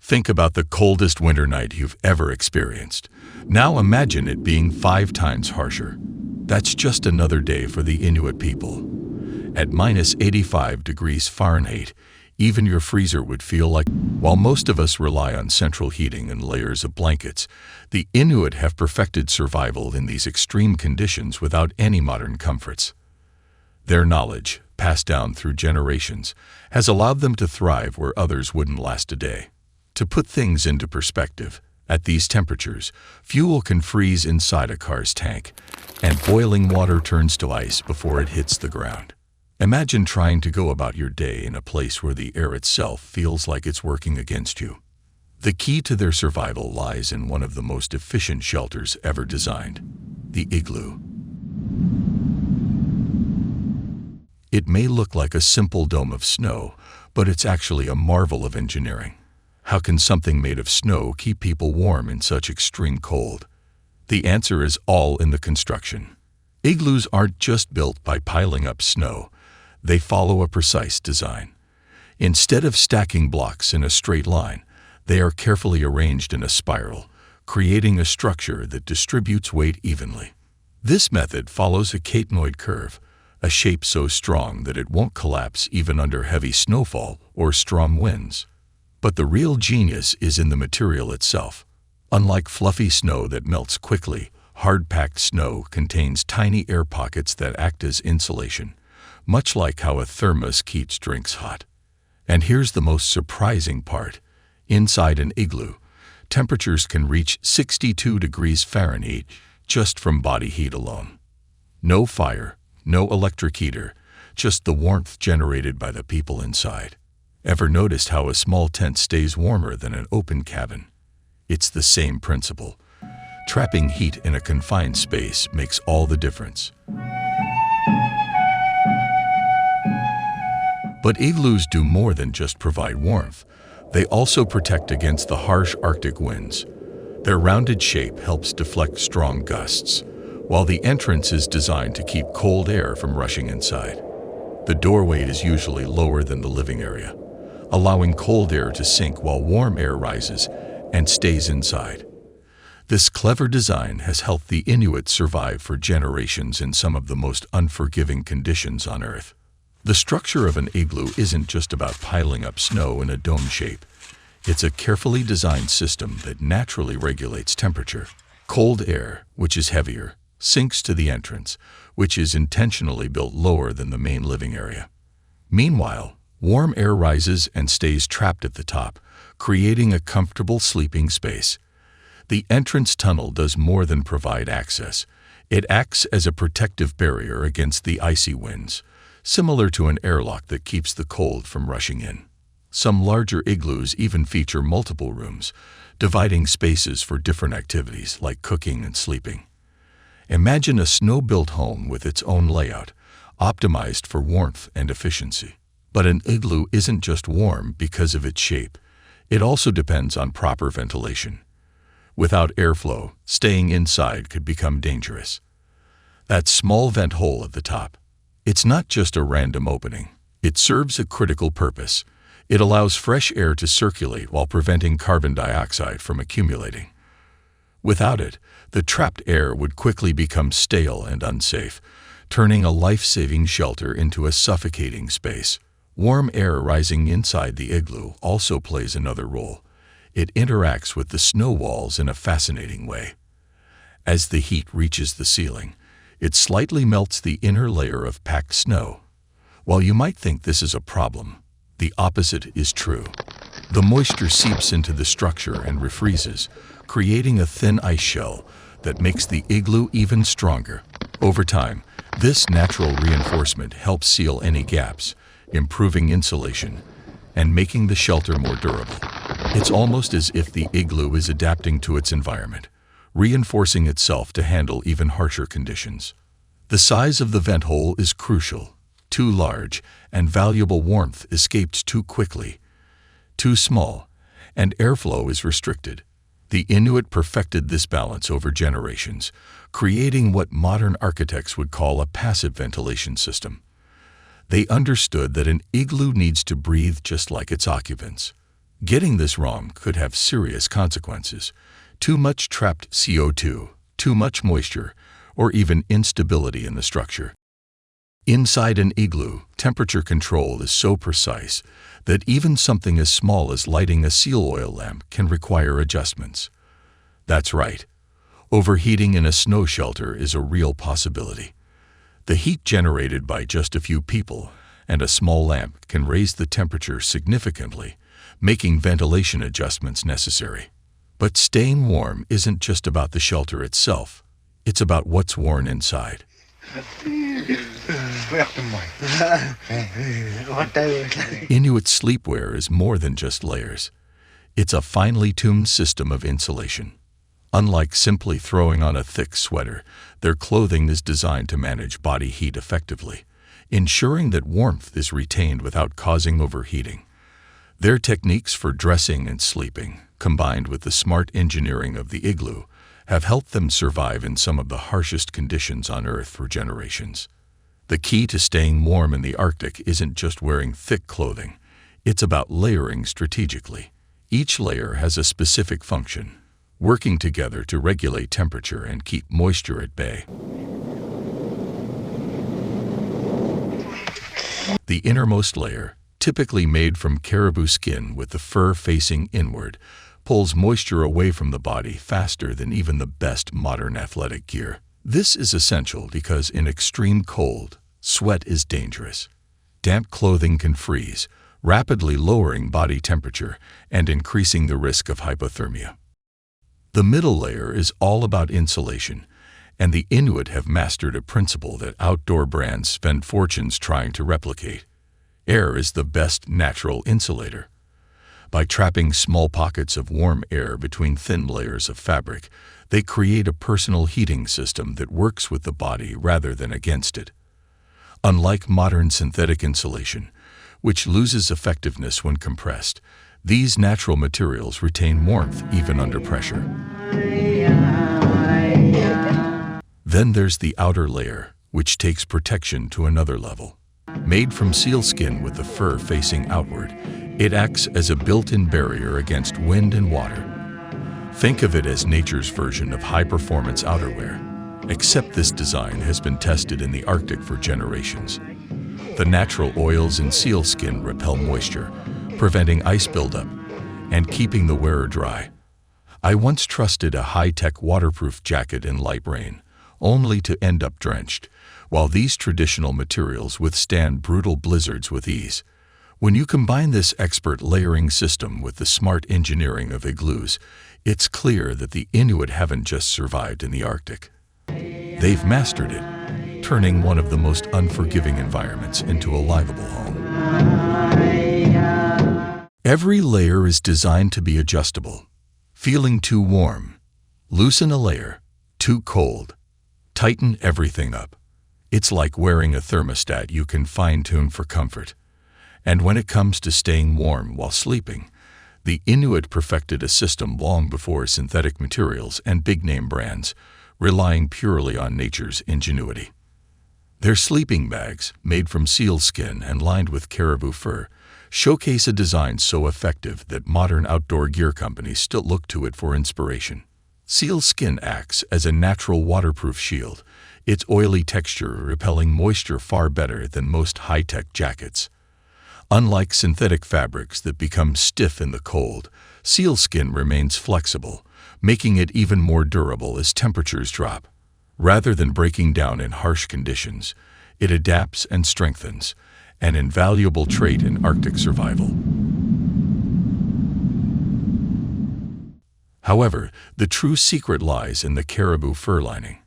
Think about the coldest winter night you've ever experienced. Now imagine it being 5 times harsher. That's just another day for the Inuit people. At minus 85 degrees Fahrenheit, even your freezer would feel like... While most of us rely on central heating and layers of blankets, the Inuit have perfected survival in these extreme conditions without any modern comforts. Their knowledge, passed down through generations, has allowed them to thrive where others wouldn't last a day. To put things into perspective, at these temperatures, fuel can freeze inside a car's tank, and boiling water turns to ice before it hits the ground. Imagine trying to go about your day in a place where the air itself feels like it's working against you. The key to their survival lies in one of the most efficient shelters ever designed, the igloo. It may look like a simple dome of snow, but it's actually a marvel of engineering. How can something made of snow keep people warm in such extreme cold? The answer is all in the construction. Igloos aren't just built by piling up snow. They follow a precise design. Instead of stacking blocks in a straight line, they are carefully arranged in a spiral, creating a structure that distributes weight evenly. This method follows a catenoid curve, a shape so strong that it won't collapse even under heavy snowfall or strong winds. But the real genius is in the material itself. Unlike fluffy snow that melts quickly, hard-packed snow contains tiny air pockets that act as insulation, much like how a thermos keeps drinks hot. And here's the most surprising part. Inside an igloo, temperatures can reach 62 degrees Fahrenheit just from body heat alone. No fire, no electric heater, just the warmth generated by the people inside. Ever noticed how a small tent stays warmer than an open cabin? It's the same principle. Trapping heat in a confined space makes all the difference. But igloos do more than just provide warmth. They also protect against the harsh Arctic winds. Their rounded shape helps deflect strong gusts, while the entrance is designed to keep cold air from rushing inside. The doorway is usually lower than the living area, allowing cold air to sink while warm air rises and stays inside. This clever design has helped the Inuit survive for generations in some of the most unforgiving conditions on Earth. The structure of an igloo isn't just about piling up snow in a dome shape. It's a carefully designed system that naturally regulates temperature. Cold air, which is heavier, sinks to the entrance, which is intentionally built lower than the main living area. Meanwhile, warm air rises and stays trapped at the top, creating a comfortable sleeping space. The entrance tunnel does more than provide access. It acts as a protective barrier against the icy winds, similar to an airlock that keeps the cold from rushing in. Some larger igloos even feature multiple rooms, dividing spaces for different activities like cooking and sleeping. Imagine a snow-built home with its own layout, optimized for warmth and efficiency. But an igloo isn't just warm because of its shape. It also depends on proper ventilation. Without airflow, staying inside could become dangerous. That small vent hole at the top, it's not just a random opening. It serves a critical purpose. It allows fresh air to circulate while preventing carbon dioxide from accumulating. Without it, the trapped air would quickly become stale and unsafe, turning a life-saving shelter into a suffocating space. Warm air rising inside the igloo also plays another role. It interacts with the snow walls in a fascinating way. As the heat reaches the ceiling, it slightly melts the inner layer of packed snow. While you might think this is a problem, the opposite is true. The moisture seeps into the structure and refreezes, creating a thin ice shell that makes the igloo even stronger. Over time, this natural reinforcement helps seal any gaps, improving insulation, and making the shelter more durable. It's almost as if the igloo is adapting to its environment, reinforcing itself to handle even harsher conditions. The size of the vent hole is crucial. Too large, and valuable warmth escapes too quickly. Too small, and airflow is restricted. The Inuit perfected this balance over generations, creating what modern architects would call a passive ventilation system. They understood that an igloo needs to breathe just like its occupants. Getting this wrong could have serious consequences. Too much trapped CO2, too much moisture, or even instability in the structure. Inside an igloo, temperature control is so precise that even something as small as lighting a seal oil lamp can require adjustments. That's right. Overheating in a snow shelter is a real possibility. The heat generated by just a few people and a small lamp can raise the temperature significantly, making ventilation adjustments necessary. But staying warm isn't just about the shelter itself. It's about what's worn inside. Inuit sleepwear is more than just layers. It's a finely tuned system of insulation. Unlike simply throwing on a thick sweater, their clothing is designed to manage body heat effectively, ensuring that warmth is retained without causing overheating. Their techniques for dressing and sleeping, combined with the smart engineering of the igloo, have helped them survive in some of the harshest conditions on Earth for generations. The key to staying warm in the Arctic isn't just wearing thick clothing. It's about layering strategically. Each layer has a specific function, working together to regulate temperature and keep moisture at bay. The innermost layer, typically made from caribou skin with the fur facing inward, pulls moisture away from the body faster than even the best modern athletic gear. This is essential because in extreme cold, sweat is dangerous. Damp clothing can freeze, rapidly lowering body temperature and increasing the risk of hypothermia. The middle layer is all about insulation, and the Inuit have mastered a principle that outdoor brands spend fortunes trying to replicate. Air is the best natural insulator. By trapping small pockets of warm air between thin layers of fabric, they create a personal heating system that works with the body rather than against it. Unlike modern synthetic insulation, which loses effectiveness when compressed, these natural materials retain warmth even under pressure. Then there's the outer layer, which takes protection to another level. Made from sealskin with the fur facing outward, it acts as a built-in barrier against wind and water. Think of it as nature's version of high-performance outerwear, except this design has been tested in the Arctic for generations. The natural oils in sealskin repel moisture, preventing ice buildup and keeping the wearer dry. I once trusted a high-tech waterproof jacket in light rain, only to end up drenched, while these traditional materials withstand brutal blizzards with ease. When you combine this expert layering system with the smart engineering of igloos, it's clear that the Inuit haven't just survived in the Arctic. They've mastered it, turning one of the most unforgiving environments into a livable home. Every layer is designed to be adjustable. Feeling too warm? Loosen a layer. Too cold? Tighten everything up. It's like wearing a thermostat you can fine-tune for comfort. And when it comes to staying warm while sleeping, the Inuit perfected a system long before synthetic materials and big-name brands, relying purely on nature's ingenuity. Their sleeping bags, made from sealskin and lined with caribou fur, showcase a design so effective that modern outdoor gear companies still look to it for inspiration. Sealskin acts as a natural waterproof shield, its oily texture repelling moisture far better than most high-tech jackets. Unlike synthetic fabrics that become stiff in the cold, sealskin remains flexible, making it even more durable as temperatures drop. Rather than breaking down in harsh conditions, it adapts and strengthens, an invaluable trait in Arctic survival. However, the true secret lies in the caribou fur lining.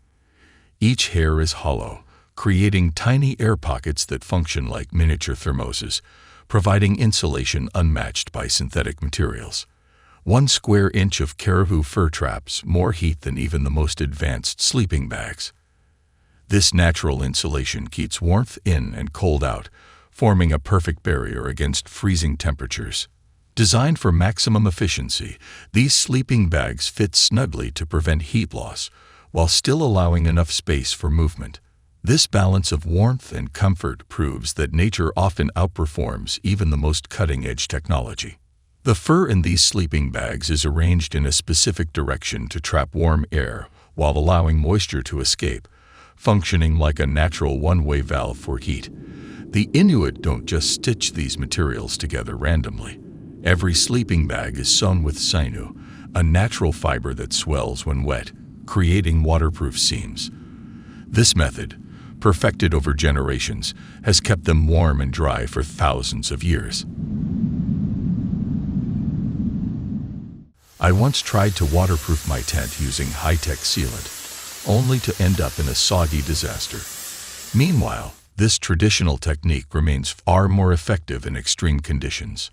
Each hair is hollow, creating tiny air pockets that function like miniature thermoses, providing insulation unmatched by synthetic materials. 1 square inch of caribou fur traps more heat than even the most advanced sleeping bags. This natural insulation keeps warmth in and cold out, forming a perfect barrier against freezing temperatures. Designed for maximum efficiency, these sleeping bags fit snugly to prevent heat loss, while still allowing enough space for movement. This balance of warmth and comfort proves that nature often outperforms even the most cutting-edge technology. The fur in these sleeping bags is arranged in a specific direction to trap warm air while allowing moisture to escape, functioning like a natural one-way valve for heat. The Inuit don't just stitch these materials together randomly. Every sleeping bag is sewn with sinew, a natural fiber that swells when wet, creating waterproof seams. This method, perfected over generations, has kept them warm and dry for thousands of years. I once tried to waterproof my tent using high-tech sealant, only to end up in a soggy disaster. Meanwhile, this traditional technique remains far more effective in extreme conditions.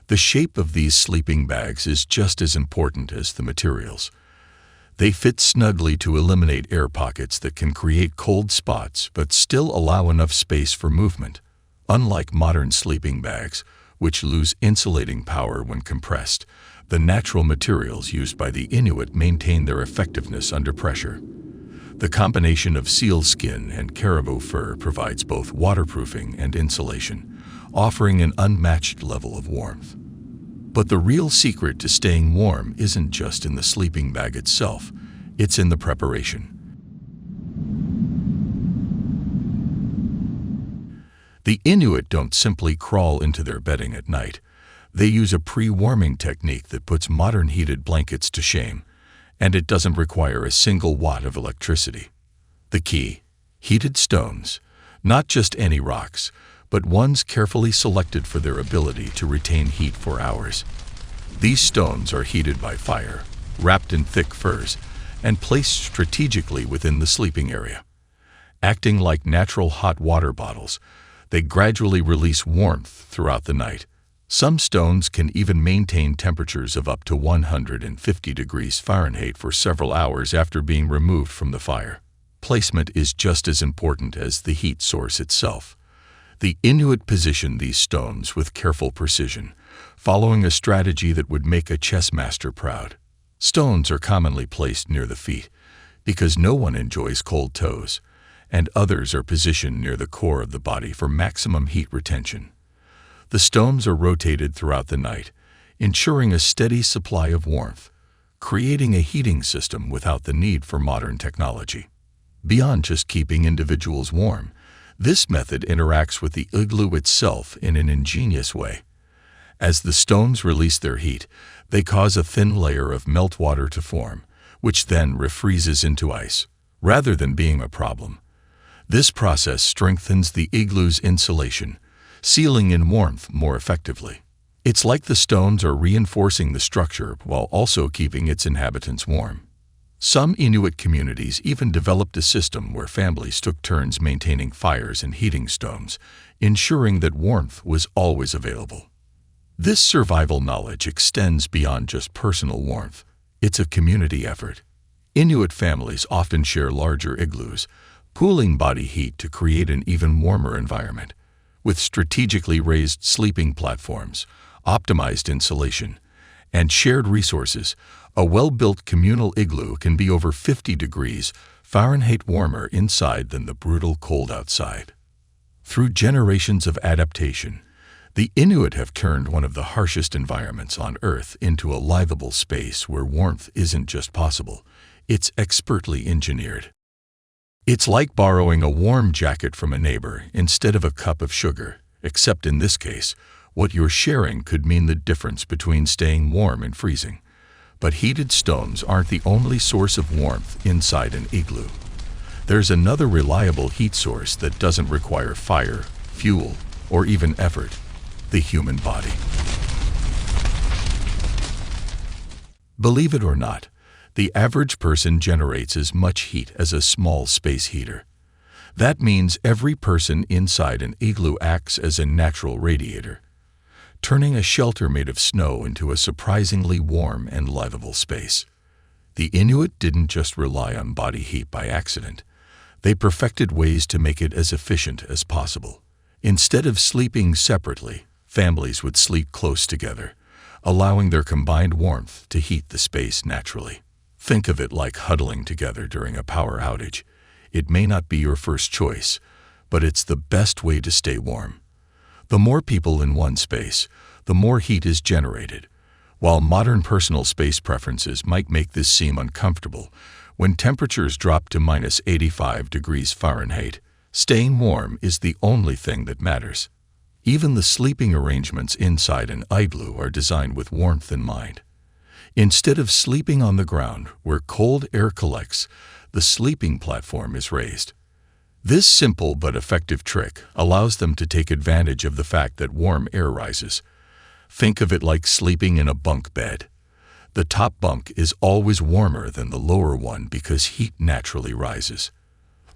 The shape of these sleeping bags is just as important as the materials. They fit snugly to eliminate air pockets that can create cold spots but still allow enough space for movement. Unlike modern sleeping bags, which lose insulating power when compressed, the natural materials used by the Inuit maintain their effectiveness under pressure. The combination of seal skin and caribou fur provides both waterproofing and insulation, offering an unmatched level of warmth. But the real secret to staying warm isn't just in the sleeping bag itself, it's in the preparation. The Inuit don't simply crawl into their bedding at night. They use a pre-warming technique that puts modern heated blankets to shame, and it doesn't require a single watt of electricity. The key: heated stones, not just any rocks, but ones carefully selected for their ability to retain heat for hours. These stones are heated by fire, wrapped in thick furs, and placed strategically within the sleeping area. Acting like natural hot water bottles, they gradually release warmth throughout the night. Some stones can even maintain temperatures of up to 150 degrees Fahrenheit for several hours after being removed from the fire. Placement is just as important as the heat source itself. The Inuit position these stones with careful precision, following a strategy that would make a chess master proud. Stones are commonly placed near the feet, because no one enjoys cold toes, and others are positioned near the core of the body for maximum heat retention. The stones are rotated throughout the night, ensuring a steady supply of warmth, creating a heating system without the need for modern technology. Beyond just keeping individuals warm, this method interacts with the igloo itself in an ingenious way. As the stones release their heat, they cause a thin layer of meltwater to form, which then refreezes into ice, rather than being a problem. This process strengthens the igloo's insulation, sealing in warmth more effectively. It's like the stones are reinforcing the structure while also keeping its inhabitants warm. Some Inuit communities even developed a system where families took turns maintaining fires and heating stones, ensuring that warmth was always available. This survival knowledge extends beyond just personal warmth. It's a community effort. Inuit families often share larger igloos, pooling body heat to create an even warmer environment. With strategically raised sleeping platforms, optimized insulation, and shared resources, a well-built communal igloo can be over 50 degrees Fahrenheit warmer inside than the brutal cold outside. Through generations of adaptation, the Inuit have turned one of the harshest environments on Earth into a livable space where warmth isn't just possible, it's expertly engineered. It's like borrowing a warm jacket from a neighbor instead of a cup of sugar, except in this case, what you're sharing could mean the difference between staying warm and freezing. But heated stones aren't the only source of warmth inside an igloo. There's another reliable heat source that doesn't require fire, fuel, or even effort: the human body. Believe it or not, the average person generates as much heat as a small space heater. That means every person inside an igloo acts as a natural radiator, turning a shelter made of snow into a surprisingly warm and livable space. The Inuit didn't just rely on body heat by accident. They perfected ways to make it as efficient as possible. Instead of sleeping separately, families would sleep close together, allowing their combined warmth to heat the space naturally. Think of it like huddling together during a power outage. It may not be your first choice, but it's the best way to stay warm. The more people in one space, the more heat is generated, While modern personal space preferences might make this seem uncomfortable, when temperatures drop to -85 degrees Fahrenheit, staying warm is the only thing that matters. Even the sleeping arrangements inside an igloo are designed with warmth in mind. Instead of sleeping on the ground where cold air collects, the sleeping platform is raised. This simple but effective trick allows them to take advantage of the fact that warm air rises. Think of it like sleeping in a bunk bed. The top bunk is always warmer than the lower one because heat naturally rises.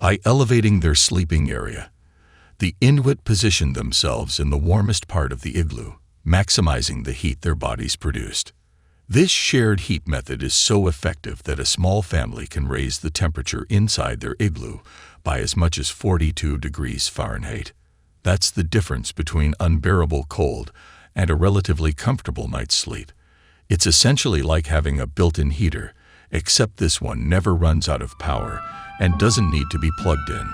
By elevating their sleeping area, the Inuit position themselves in the warmest part of the igloo, maximizing the heat their bodies produced. This shared heat method is so effective that a small family can raise the temperature inside their igloo by as much as 42 degrees Fahrenheit. That's the difference between unbearable cold and a relatively comfortable night's sleep. It's essentially like having a built-in heater, except this one never runs out of power and doesn't need to be plugged in.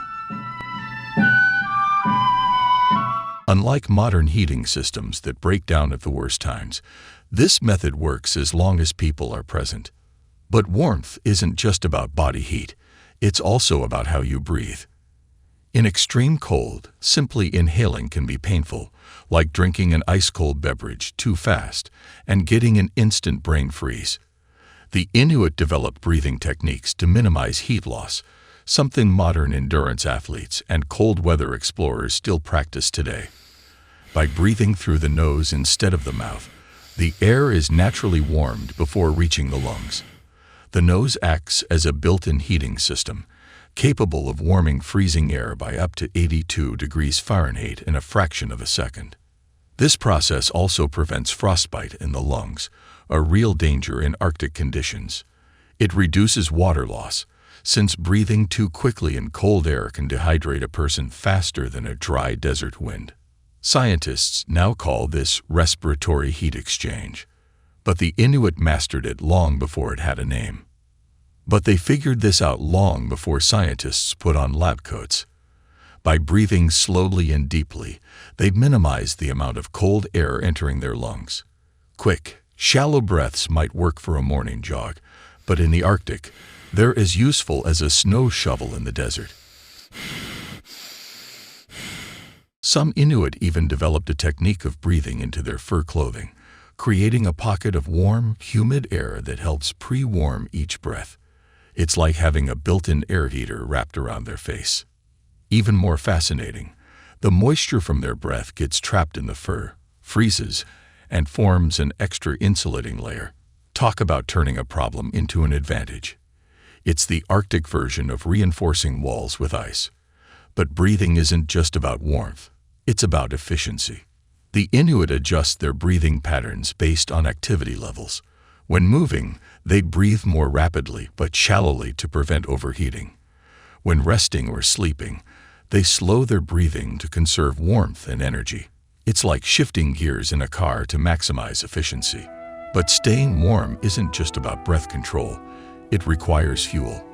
Unlike modern heating systems that break down at the worst times, this method works as long as people are present. But warmth isn't just about body heat, it's also about how you breathe. In extreme cold, simply inhaling can be painful, like drinking an ice-cold beverage too fast and getting an instant brain freeze. The Inuit developed breathing techniques to minimize heat loss, something modern endurance athletes and cold weather explorers still practice today. By breathing through the nose instead of the mouth, the air is naturally warmed before reaching the lungs. The nose acts as a built-in heating system, capable of warming freezing air by up to 82 degrees Fahrenheit in a fraction of a second. This process also prevents frostbite in the lungs, a real danger in Arctic conditions. It reduces water loss, since breathing too quickly in cold air can dehydrate a person faster than a dry desert wind. Scientists now call this respiratory heat exchange, but the Inuit mastered it long before it had a name. But they figured this out long before scientists put on lab coats. By breathing slowly and deeply, they minimized the amount of cold air entering their lungs. Quick, shallow breaths might work for a morning jog, but in the Arctic, they're as useful as a snow shovel in the desert. Some Inuit even developed a technique of breathing into their fur clothing, creating a pocket of warm, humid air that helps pre-warm each breath. It's like having a built-in air heater wrapped around their face. Even more fascinating, the moisture from their breath gets trapped in the fur, freezes, and forms an extra insulating layer. Talk about turning a problem into an advantage. It's the Arctic version of reinforcing walls with ice. But breathing isn't just about warmth, it's about efficiency. The Inuit adjust their breathing patterns based on activity levels. When moving, they breathe more rapidly but shallowly to prevent overheating. When resting or sleeping, they slow their breathing to conserve warmth and energy. It's like shifting gears in a car to maximize efficiency. But staying warm isn't just about breath control, it requires fuel.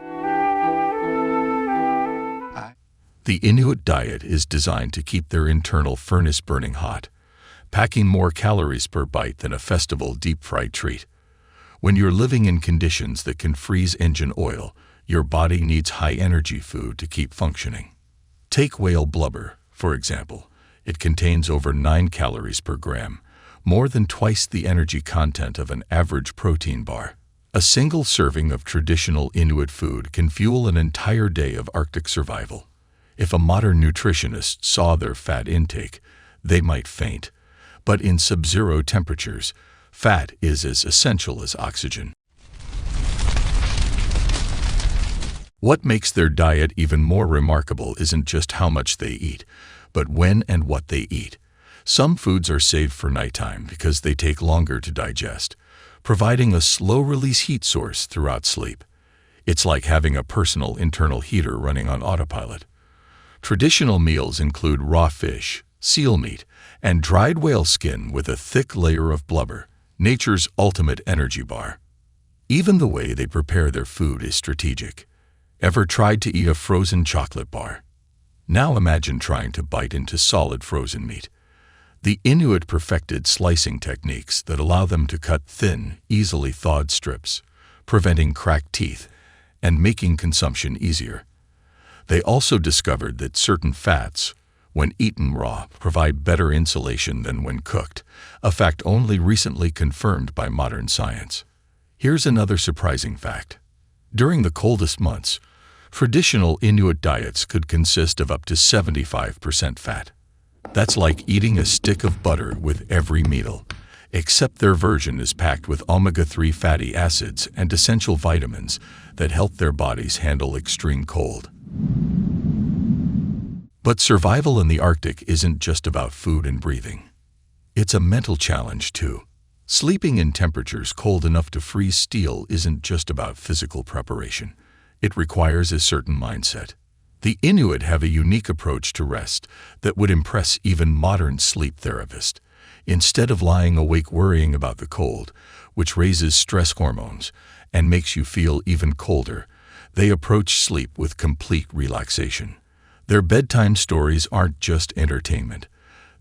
The Inuit diet is designed to keep their internal furnace burning hot, packing more calories per bite than a festival deep-fried treat. When you're living in conditions that can freeze engine oil, your body needs high-energy food to keep functioning. Take whale blubber, for example. It contains over 9 calories per gram, more than twice the energy content of an average protein bar. A single serving of traditional Inuit food can fuel an entire day of Arctic survival. If a modern nutritionist saw their fat intake, they might faint. But in sub-zero temperatures, fat is as essential as oxygen. What makes their diet even more remarkable isn't just how much they eat, but when and what they eat. Some foods are saved for nighttime because they take longer to digest, providing a slow-release heat source throughout sleep. It's like having a personal internal heater running on autopilot. Traditional meals include raw fish, seal meat, and dried whale skin with a thick layer of blubber, nature's ultimate energy bar. Even the way they prepare their food is strategic. Ever tried to eat a frozen chocolate bar? Now imagine trying to bite into solid frozen meat. The Inuit perfected slicing techniques that allow them to cut thin, easily thawed strips, preventing cracked teeth and making consumption easier. They also discovered that certain fats, when eaten raw, provide better insulation than when cooked, a fact only recently confirmed by modern science. Here's another surprising fact. During the coldest months, traditional Inuit diets could consist of up to 75% fat. That's like eating a stick of butter with every meal, except their version is packed with omega-3 fatty acids and essential vitamins that help their bodies handle extreme cold. But survival in the Arctic isn't just about food and breathing. It's a mental challenge too. Sleeping in temperatures cold enough to freeze steel isn't just about physical preparation. It requires a certain mindset. The Inuit have a unique approach to rest that would impress even modern sleep therapists. Instead of lying awake worrying about the cold, which raises stress hormones and makes you feel even colder, they approach sleep with complete relaxation. Their bedtime stories aren't just entertainment.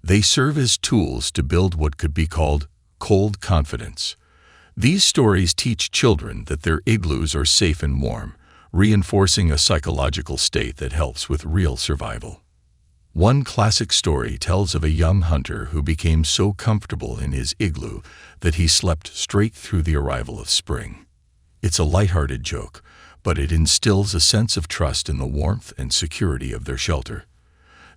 They serve as tools to build what could be called cold confidence. These stories teach children that their igloos are safe and warm, reinforcing a psychological state that helps with real survival. One classic story tells of a young hunter who became so comfortable in his igloo that he slept straight through the arrival of spring. It's a lighthearted joke, but it instills a sense of trust in the warmth and security of their shelter.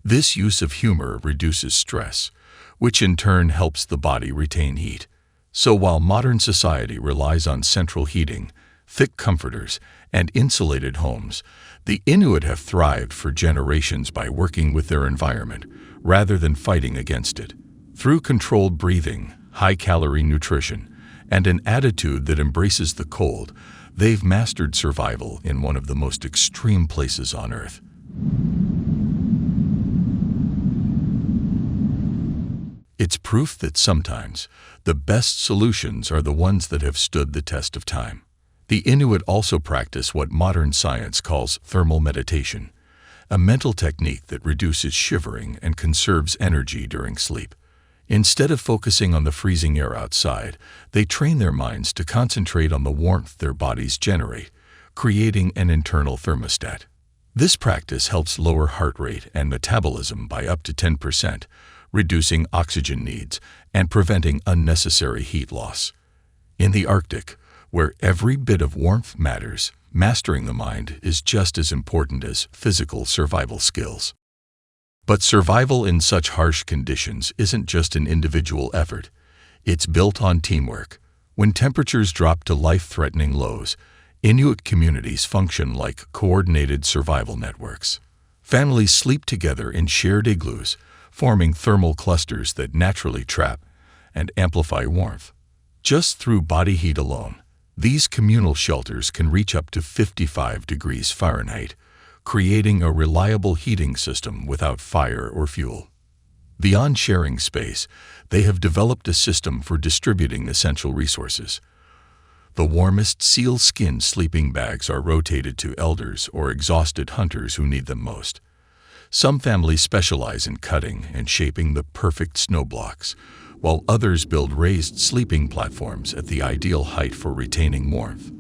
This use of humor reduces stress, which in turn helps the body retain heat. So while modern society relies on central heating, thick comforters, and insulated homes, the Inuit have thrived for generations by working with their environment rather than fighting against it. Through controlled breathing, high-calorie nutrition, and an attitude that embraces the cold, they've mastered survival in one of the most extreme places on Earth. It's proof that sometimes the best solutions are the ones that have stood the test of time. The Inuit also practice what modern science calls thermal meditation, a mental technique that reduces shivering and conserves energy during sleep. Instead of focusing on the freezing air outside, they train their minds to concentrate on the warmth their bodies generate, creating an internal thermostat. This practice helps lower heart rate and metabolism by up to 10%, reducing oxygen needs and preventing unnecessary heat loss. In the Arctic, where every bit of warmth matters, mastering the mind is just as important as physical survival skills. But survival in such harsh conditions isn't just an individual effort. It's built on teamwork. When temperatures drop to life-threatening lows, Inuit communities function like coordinated survival networks. Families sleep together in shared igloos, forming thermal clusters that naturally trap and amplify warmth. Just through body heat alone, these communal shelters can reach up to 55 degrees Fahrenheit, creating a reliable heating system without fire or fuel. Beyond sharing space, they have developed a system for distributing essential resources. The warmest seal-skin sleeping bags are rotated to elders or exhausted hunters who need them most. Some families specialize in cutting and shaping the perfect snow blocks, while others build raised sleeping platforms at the ideal height for retaining warmth.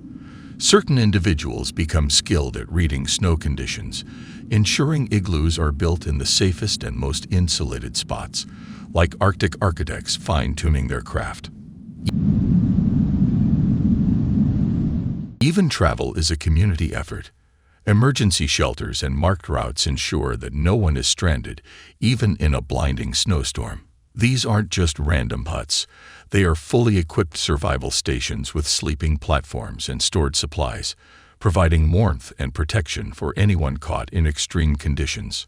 Certain individuals become skilled at reading snow conditions, ensuring igloos are built in the safest and most insulated spots, like Arctic architects fine-tuning their craft. Even travel is a community effort. Emergency shelters and marked routes ensure that no one is stranded, even in a blinding snowstorm. These aren't just random huts. They are fully equipped survival stations with sleeping platforms and stored supplies, providing warmth and protection for anyone caught in extreme conditions.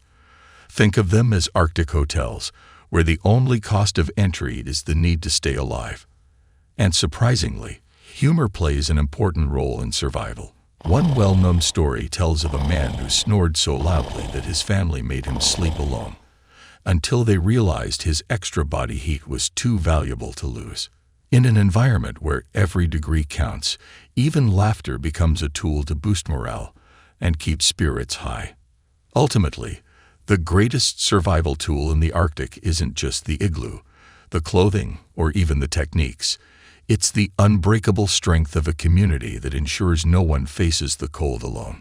Think of them as Arctic hotels, where the only cost of entry is the need to stay alive. And surprisingly, humor plays an important role in survival. One well-known story tells of a man who snored so loudly that his family made him sleep alone, until they realized his extra body heat was too valuable to lose. In an environment where every degree counts, even laughter becomes a tool to boost morale and keep spirits high. Ultimately, The greatest survival tool in the Arctic isn't just the igloo, the clothing, or even the techniques. It's the unbreakable strength of a community that ensures no one faces the cold alone.